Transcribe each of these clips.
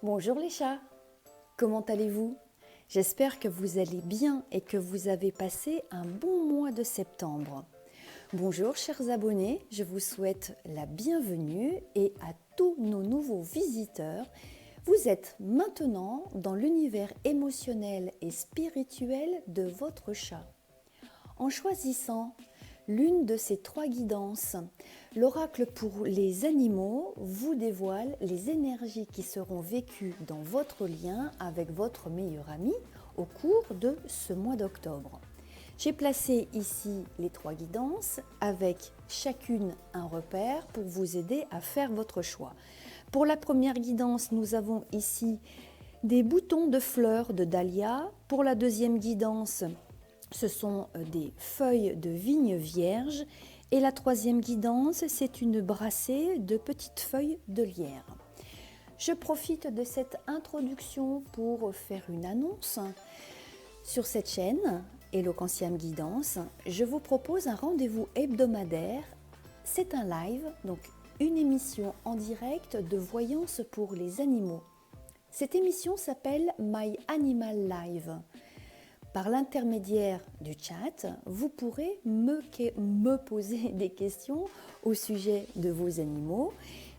Bonjour les chats, comment allez-vous? J'espère que vous allez bien et que vous avez passé un bon mois de septembre. Bonjour chers abonnés, je vous souhaite la bienvenue et à tous nos nouveaux visiteurs. Vous êtes maintenant dans l'univers émotionnel et spirituel de votre chat. En choisissant l'une de ces trois guidances, l'oracle pour les animaux vous dévoile les énergies qui seront vécues dans votre lien avec votre meilleur ami au cours de ce mois d'octobre. J'ai placé ici les trois guidances avec chacune un repère pour vous aider à faire votre choix. Pour la première guidance, nous avons ici des boutons de fleurs de dahlia. Pour la deuxième guidance, ce sont des feuilles de vigne vierge et la troisième guidance, c'est une brassée de petites feuilles de lierre. Je profite de cette introduction pour faire une annonce. Sur cette chaîne, Eloquentiam Guidance, je vous propose un rendez-vous hebdomadaire. C'est un live, donc une émission en direct de voyance pour les animaux. Cette émission s'appelle My Animal Live. Par l'intermédiaire du chat, vous pourrez me poser des questions au sujet de vos animaux.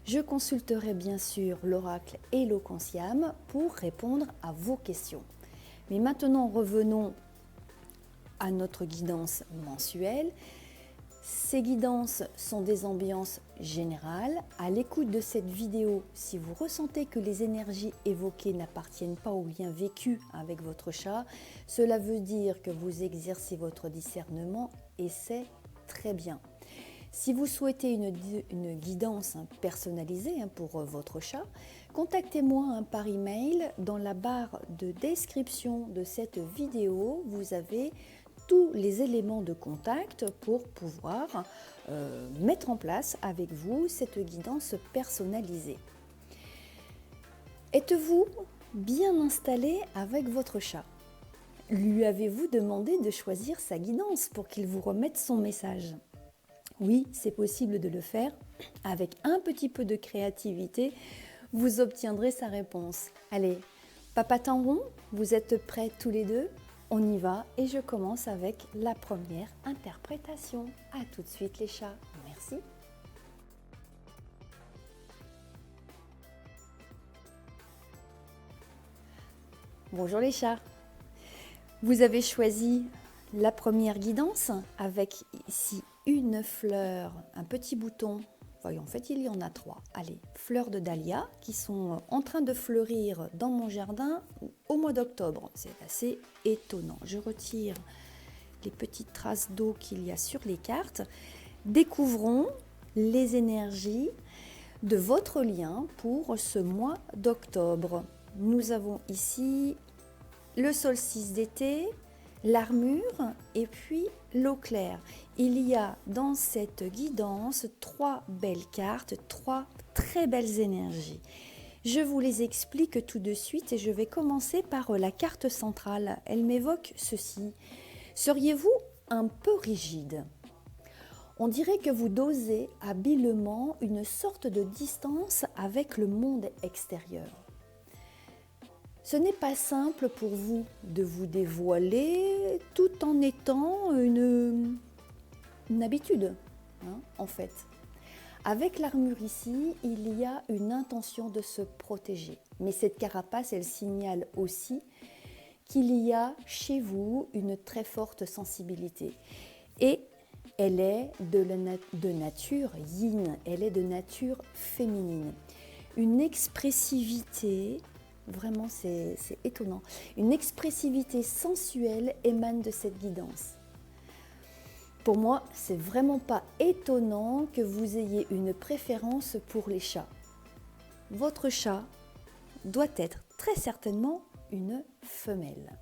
Je consulterai bien sûr l'oracle Eloquentiam pour répondre à vos questions. Mais maintenant, revenons à notre guidance mensuelle. Ces guidances sont des ambiances générales. À l'écoute de cette vidéo, si vous ressentez que les énergies évoquées n'appartiennent pas au lien vécu avec votre chat, cela veut dire que vous exercez votre discernement et c'est très bien. Si vous souhaitez une guidance personnalisée pour votre chat, contactez-moi par email. Dans la barre de description de cette vidéo, vous avez tous les éléments de contact pour pouvoir mettre en place avec vous cette guidance personnalisée. Êtes-vous bien installé avec votre chat? Lui avez-vous demandé de choisir sa guidance pour qu'il vous remette son message? Oui, c'est possible de le faire. Avec un petit peu de créativité, vous obtiendrez sa réponse. Allez, papa Tanron, vous êtes prêts tous les deux? On y va et je commence avec la première interprétation. À tout de suite les chats. Merci. Bonjour les chats. Vous avez choisi la première guidance avec ici une fleur, un petit bouton. Voyons, en fait, il y en a trois. Allez, fleurs de dahlia qui sont en train de fleurir dans mon jardin au mois d'octobre. C'est assez étonnant. Je retire les petites traces d'eau qu'il y a sur les cartes. Découvrons les énergies de votre lien pour ce mois d'octobre. Nous avons ici le solstice d'été, l'armure et puis l'eau claire. Il y a dans cette guidance trois belles cartes, trois très belles énergies. Je vous les explique tout de suite et je vais commencer par la carte centrale. Elle m'évoque ceci. Seriez-vous un peu rigide? On dirait que vous dosez habilement une sorte de distance avec le monde extérieur. Ce n'est pas simple pour vous de vous dévoiler tout en étant une habitude, en fait. Avec l'armure ici, il y a une intention de se protéger. Mais cette carapace, elle signale aussi qu'il y a chez vous une très forte sensibilité. Et elle est de nature yin, elle est de nature féminine. Une expressivité... Vraiment, c'est étonnant. Une expressivité sensuelle émane de cette guidance. Pour moi, c'est vraiment pas étonnant que vous ayez une préférence pour les chats. Votre chat doit être très certainement une femelle.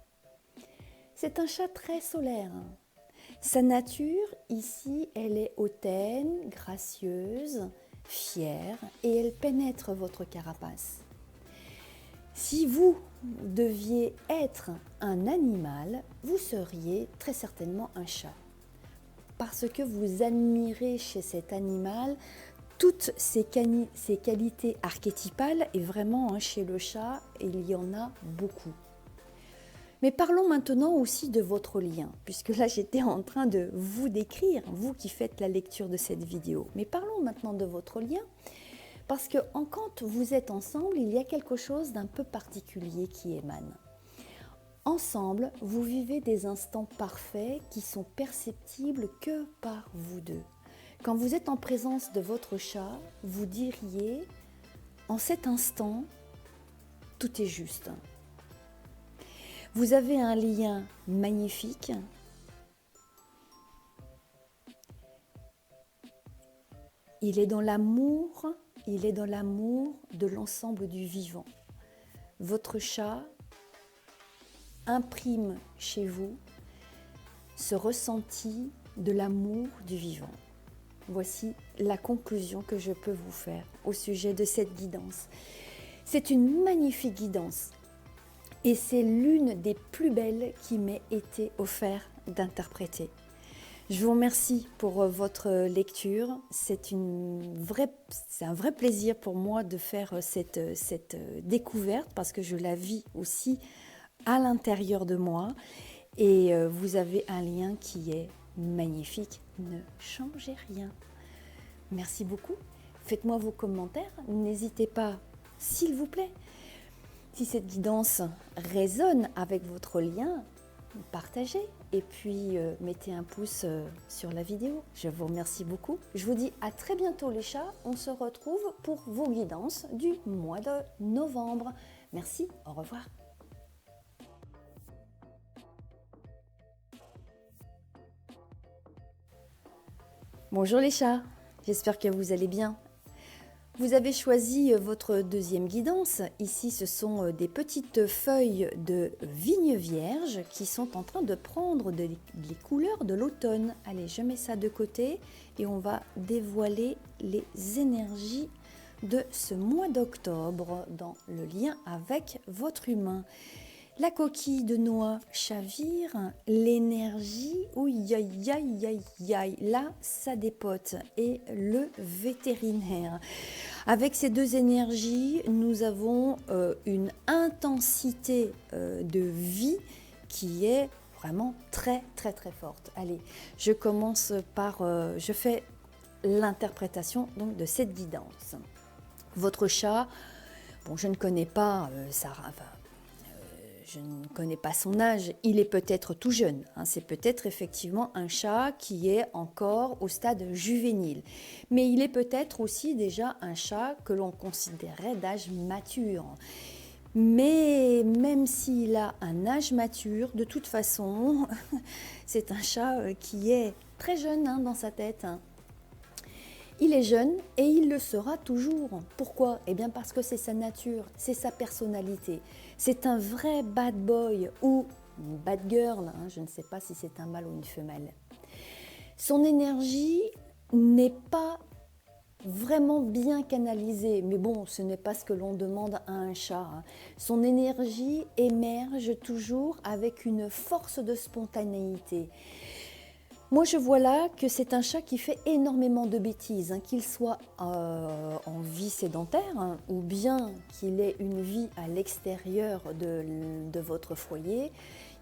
C'est un chat très solaire. Sa nature, ici, elle est hautaine, gracieuse, fière et elle pénètre votre carapace. Si vous deviez être un animal, vous seriez très certainement un chat. Parce que vous admirez chez cet animal toutes ces qualités archétypales, et vraiment, chez le chat, il y en a beaucoup. Mais parlons maintenant aussi de votre lien, puisque là j'étais en train de vous décrire, vous qui faites la lecture de cette vidéo. Mais parlons maintenant de votre lien, parce que quand vous êtes ensemble, il y a quelque chose d'un peu particulier qui émane. Ensemble, vous vivez des instants parfaits qui sont perceptibles que par vous deux. Quand vous êtes en présence de votre chat, vous diriez, en cet instant, tout est juste. Vous avez un lien magnifique. Il est dans l'amour de l'ensemble du vivant. Votre chat imprime chez vous ce ressenti de l'amour du vivant. Voici la conclusion que je peux vous faire au sujet de cette guidance. C'est une magnifique guidance. Et c'est l'une des plus belles qui m'ait été offerte d'interpréter. Je vous remercie pour votre lecture. C'est un vrai plaisir pour moi de faire cette découverte parce que je la vis aussi à l'intérieur de moi. Et vous avez un lien qui est magnifique. Ne changez rien. Merci beaucoup. Faites-moi vos commentaires. N'hésitez pas, s'il vous plaît. Si cette guidance résonne avec votre lien, partagez et puis mettez un pouce sur la vidéo. Je vous remercie beaucoup. Je vous dis à très bientôt les chats. On se retrouve pour vos guidances du mois de novembre. Merci, au revoir. Bonjour les chats, j'espère que vous allez bien. Vous avez choisi votre deuxième guidance. Ici, ce sont des petites feuilles de vigne vierge qui sont en train de prendre les couleurs de l'automne. Allez, je mets ça de côté et on va dévoiler les énergies de ce mois d'octobre dans le lien avec votre humain. La coquille de noix chavire, l'énergie, là ça dépote, et le vétérinaire. Avec ces deux énergies, nous avons une intensité de vie qui est vraiment très forte. Allez, je commence par, je fais l'interprétation donc de cette guidance. Votre chat, bon, je ne connais pas je ne connais pas son âge, il est peut-être tout jeune, c'est peut-être effectivement un chat qui est encore au stade juvénile, mais il est peut-être aussi déjà un chat que l'on considérait d'âge mature. Mais même s'il a un âge mature, de toute façon, c'est un chat qui est très jeune dans sa tête. Il est jeune et il le sera toujours. Pourquoi? Eh bien parce que c'est sa nature, c'est sa personnalité. C'est un vrai bad boy ou une bad girl, je ne sais pas si c'est un mâle ou une femelle. Son énergie n'est pas vraiment bien canalisée, mais bon, ce n'est pas ce que l'on demande à un chat. Son énergie émerge toujours avec une force de spontanéité. Moi, je vois là que c'est un chat qui fait énormément de bêtises, qu'il soit en vie sédentaire ou bien qu'il ait une vie à l'extérieur de votre foyer.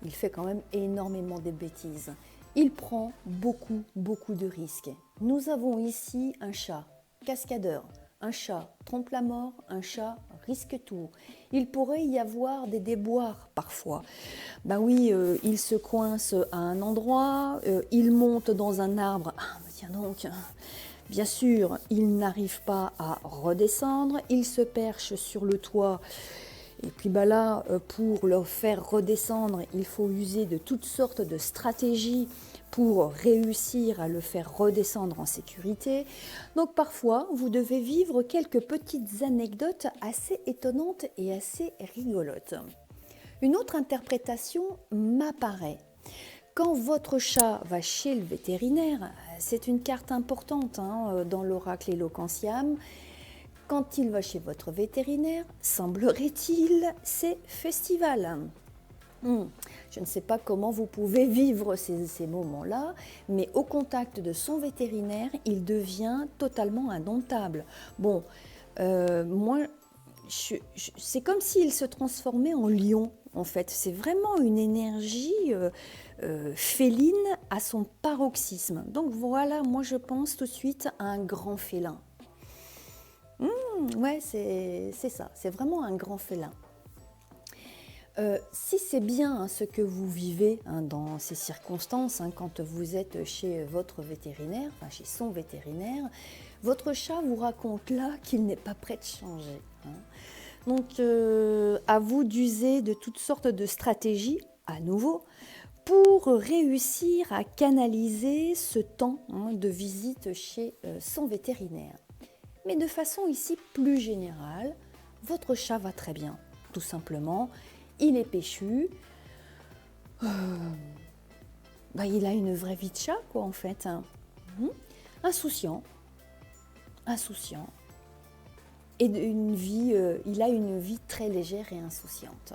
Il fait quand même énormément de bêtises. Il prend beaucoup de risques. Nous avons ici un chat cascadeur, un chat trompe la mort, un chat risque tout. Il pourrait y avoir des déboires parfois. Ben oui, il se coince à un endroit, il monte dans un arbre. Ah, mais tiens donc, bien sûr, il n'arrive pas à redescendre, il se perche sur le toit. Et puis là, pour le faire redescendre, il faut user de toutes sortes de stratégies pour réussir à le faire redescendre en sécurité. Donc parfois, vous devez vivre quelques petites anecdotes assez étonnantes et assez rigolotes. Une autre interprétation m'apparaît. Quand votre chat va chez le vétérinaire, c'est une carte importante dans l'oracle Eloquentiam. Quand il va chez votre vétérinaire, semblerait-il, c'est festival. Je ne sais pas comment vous pouvez vivre ces moments-là, mais au contact de son vétérinaire, il devient totalement indomptable. Bon, moi, c'est comme s'il se transformait en lion, en fait. C'est vraiment une énergie féline à son paroxysme. Donc voilà, moi je pense tout de suite à un grand félin. Ouais, c'est ça, c'est vraiment un grand félin. Si c'est bien hein, ce que vous vivez hein, dans ces circonstances, hein, quand vous êtes chez votre vétérinaire, enfin chez son vétérinaire, votre chat vous raconte là qu'il n'est pas prêt de changer. Hein. Donc, à vous d'user de toutes sortes de stratégies, à nouveau, pour réussir à canaliser ce temps hein, de visite chez son vétérinaire. Mais de façon ici plus générale, votre chat va très bien, tout simplement. Il est péchu, il a une vraie vie de chat, quoi, en fait. Insouciant. Et il a une vie très légère et insouciante.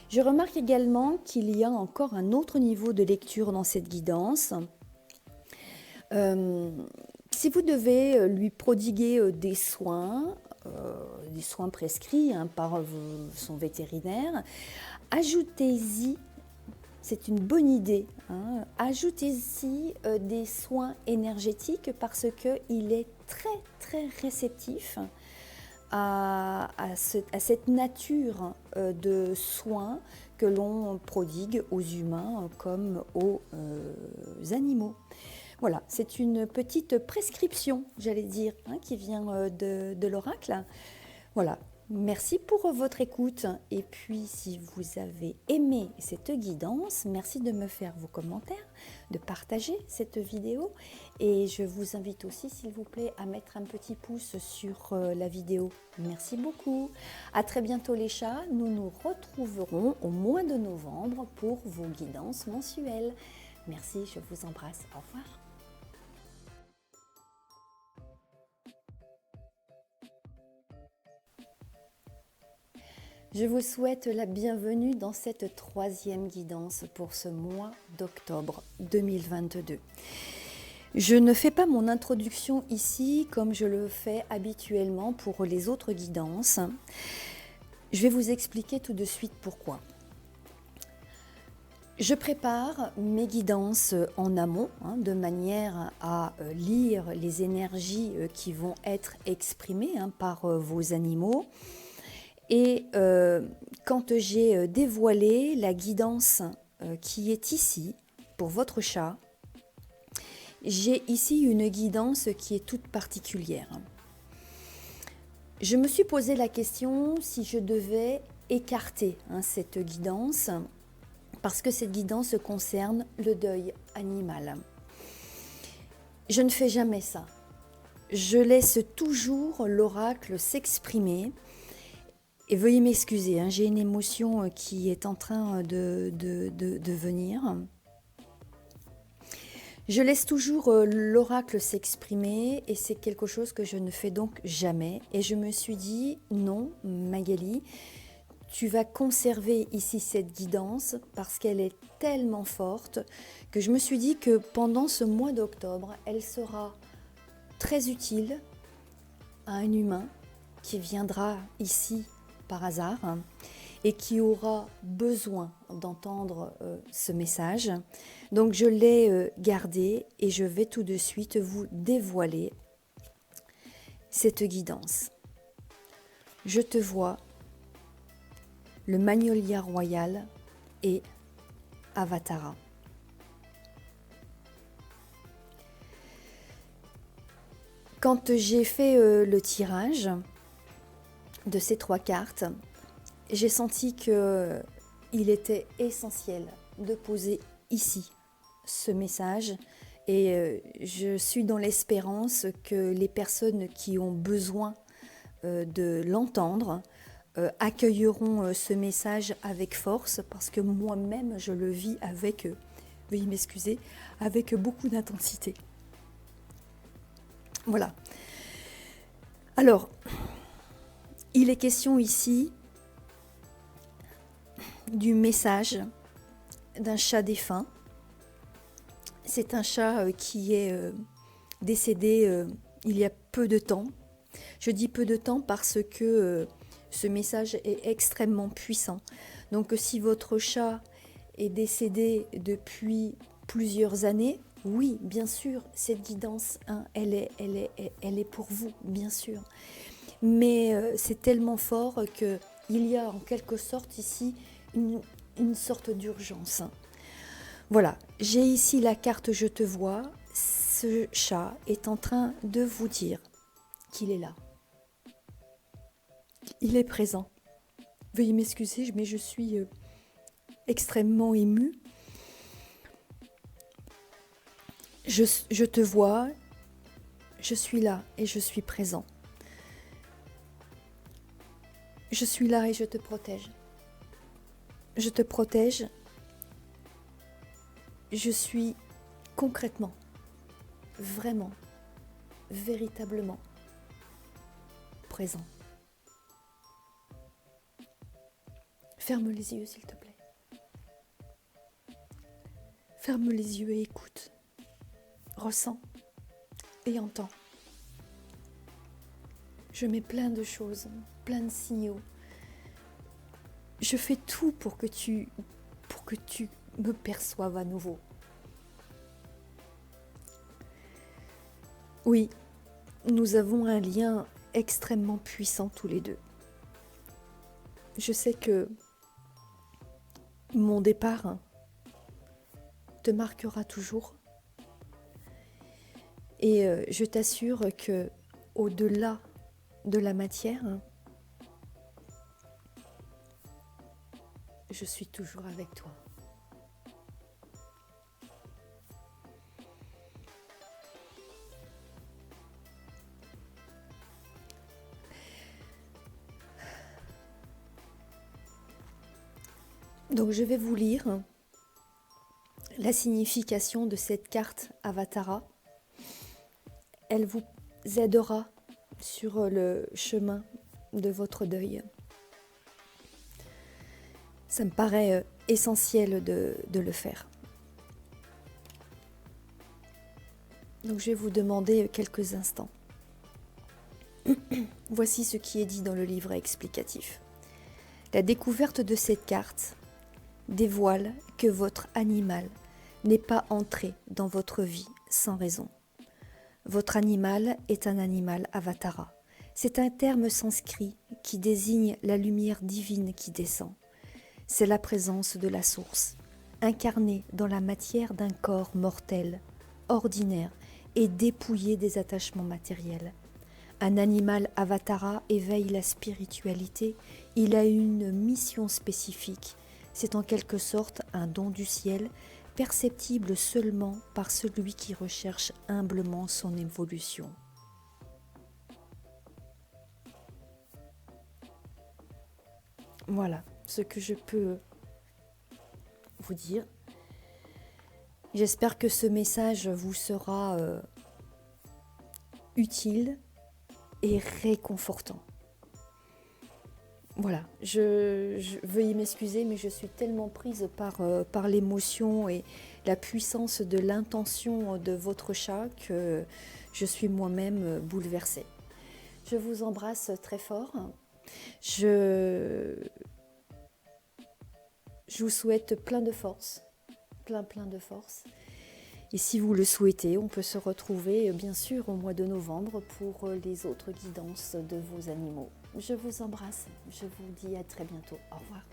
Je remarque également qu'il y a encore un autre niveau de lecture dans cette guidance. Si vous devez lui prodiguer des soins prescrits hein, par son vétérinaire, ajoutez-y, c'est une bonne idée, hein, ajoutez-y des soins énergétiques parce qu'il est très très réceptif à cette nature de soins que l'on prodigue aux humains comme aux animaux. Voilà, c'est une petite prescription, j'allais dire, hein, qui vient de l'oracle. Voilà, merci pour votre écoute. Et puis, si vous avez aimé cette guidance, merci de me faire vos commentaires, de partager cette vidéo. Et je vous invite aussi, s'il vous plaît, à mettre un petit pouce sur la vidéo. Merci beaucoup. À très bientôt les chats. Nous nous retrouverons au mois de novembre pour vos guidances mensuelles. Merci, je vous embrasse. Au revoir. Je vous souhaite la bienvenue dans cette 3e guidance pour ce mois d'octobre 2022. Je ne fais pas mon introduction ici comme je le fais habituellement pour les autres guidances. Je vais vous expliquer tout de suite pourquoi. Je prépare mes guidances en amont, hein, de manière à lire les énergies qui vont être exprimées hein, par vos animaux. Et quand j'ai dévoilé la guidance qui est ici pour votre chat, j'ai ici une guidance qui est toute particulière. Je me suis posé la question si je devais écarter hein, cette guidance parce que cette guidance concerne le deuil animal. Je ne fais jamais ça. Je laisse toujours l'oracle s'exprimer. Et veuillez m'excuser, hein, j'ai une émotion qui est en train de venir. Je laisse toujours l'oracle s'exprimer et c'est quelque chose que je ne fais donc jamais. Et je me suis dit, non Magali, tu vas conserver ici cette guidance parce qu'elle est tellement forte que je me suis dit que pendant ce mois d'octobre, elle sera très utile à un humain qui viendra ici par hasard hein, et qui aura besoin d'entendre ce message. Donc je l'ai gardé et je vais tout de suite vous dévoiler cette guidance. Je te vois, le Magnolia royal et Avatara. Quand j'ai fait le tirage de ces 3 cartes, j'ai senti qu'il était essentiel de poser ici ce message et je suis dans l'espérance que les personnes qui ont besoin de l'entendre accueilleront ce message avec force parce que moi-même je le vis avec, veuillez m'excuser, avec beaucoup d'intensité. Voilà. Alors, il est question ici du message d'un chat défunt. C'est un chat qui est décédé il y a peu de temps. Je dis peu de temps parce que ce message est extrêmement puissant. Donc si votre chat est décédé depuis plusieurs années, oui, bien sûr, cette guidance, hein, elle est pour vous, bien sûr. Mais c'est tellement fort qu'il y a en quelque sorte ici une sorte d'urgence. Voilà, j'ai ici la carte Je te vois. Ce chat est en train de vous dire qu'il est là. Il est présent. Veuillez m'excuser, mais je suis extrêmement émue. Je te vois, je suis là et je suis présent. Je suis là et je te protège. Je te protège. Je suis concrètement, vraiment, véritablement présent. Ferme les yeux, s'il te plaît. Ferme les yeux et écoute. Ressens et entends. Je mets plein de choses, plein de signaux. Je fais tout pour que tu me perçoives à nouveau. Oui, nous avons un lien extrêmement puissant tous les deux. Je sais que mon départ te marquera toujours. Et je t'assure que au-delà de la matière, je suis toujours avec toi. Donc je vais vous lire la signification de cette carte Avatara. Elle vous aidera sur le chemin de votre deuil. Ça me paraît essentiel de le faire. Donc je vais vous demander quelques instants. Voici ce qui est dit dans le livre explicatif. La découverte de cette carte dévoile que votre animal n'est pas entré dans votre vie sans raison. Votre animal est un animal avatara. C'est un terme sanskrit qui désigne la lumière divine qui descend. C'est la présence de la source, incarnée dans la matière d'un corps mortel, ordinaire et dépouillé des attachements matériels. Un animal avatara éveille la spiritualité, il a une mission spécifique. C'est en quelque sorte un don du ciel, perceptible seulement par celui qui recherche humblement son évolution. Voilà ce que je peux vous dire. J'espère que ce message vous sera utile et réconfortant. Voilà, veuillez m'excuser, mais je suis tellement prise par l'émotion et la puissance de l'intention de votre chat que je suis moi-même bouleversée. Je vous embrasse très fort. Je vous souhaite plein de force, plein de force. Et si vous le souhaitez, on peut se retrouver bien sûr au mois de novembre pour les autres guidances de vos animaux. Je vous embrasse, je vous dis à très bientôt. Au revoir.